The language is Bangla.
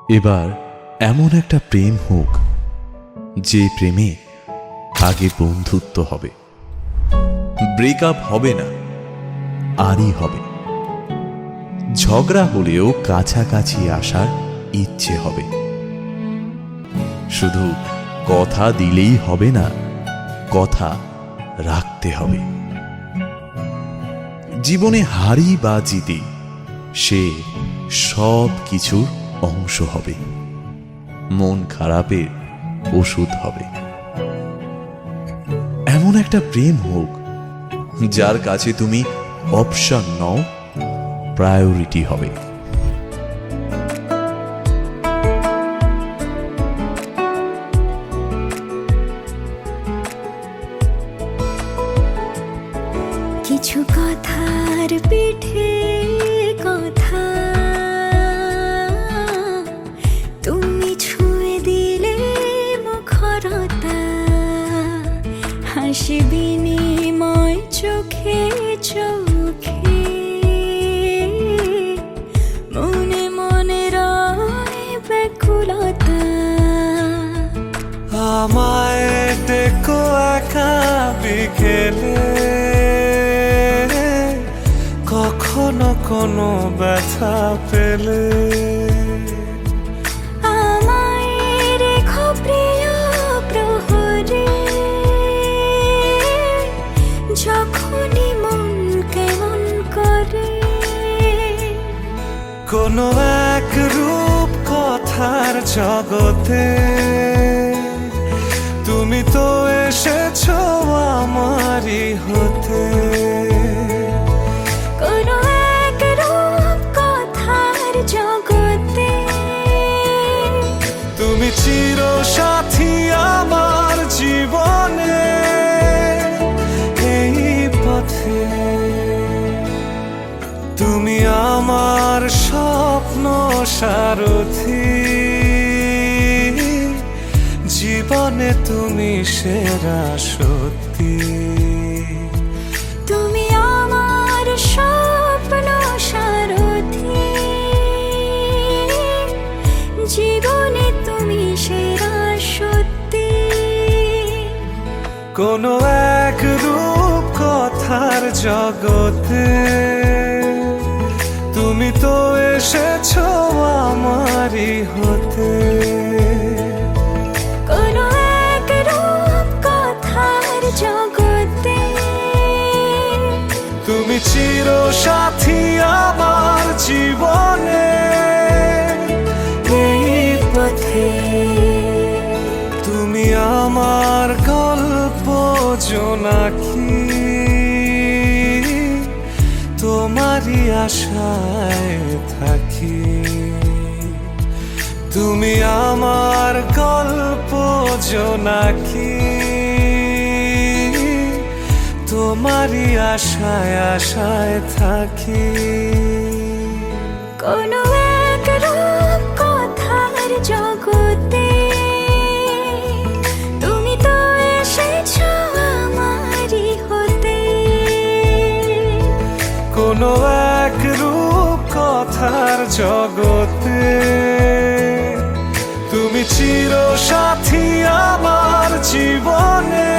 এবার এমন একটা প্রেম হোক যে প্রেমে আগে বন্ধুত্ব হবে, ব্রেকআপ হবে না, আরই হবে। ঝগড়া হলেও কাছাকাছি আসার ইচ্ছে হবে। শুধু কথা দিলেই হবে না, কথা রাখতে হবে। জীবনে হারি বা জিতে সে সব কিছুর অংশ হবে, মন খারাপের ওষুধ হবে। এমন একটা প্রেম হোক যার কাছে তুমি অপশন নও, প্রায়োরিটি হবে। কিছু কথার পিঠে কথা তুমি ছুঁয়ে দিলে মুখরতা, হাসি বিনিময় চোখে চোখে, মনে মনে রয় ব্যাকুলতা। আমায় ডেকো একা বিকেলে, কখনো কোনো ব্যথা পেলে। আমায় রেখো প্রিয় প্রহরে, যখনই মন কেমন করে। কোনো এক রূপ কথার জগতে তুমি তো এসেছো আমারই হতে। কোনো এক রূপ কথার জগতে তুমি চির সাথী আমার জীবনে, এই পথে তুমি আমার স্বপ্ন সারথি। জীবনে তুমি সেরা সত্যি, তুমি আমার স্বপ্ন সারথি। জীবনে তুমি সেরা সত্যি। কোনো এক রূপ কথার জগতে তুমি তো এসেছো আমারই হতে। কোনো এক রূপ কথার জগতে তুমি চির সাথী আমার জীবনে, এই পথে তুমি আমার গল্প জোনাকি। তোমারই আশায় থাকি, তুমি আমার গল্প জোনাকি। তোমারই আশায় আশায় থাকি। কোনো এক রূপ কথার জগতে তুমি তো এসেছো আমারই হতে। কোনো এক রূপ কথার জগতে তুমি চির সাথী আমার জীবনে।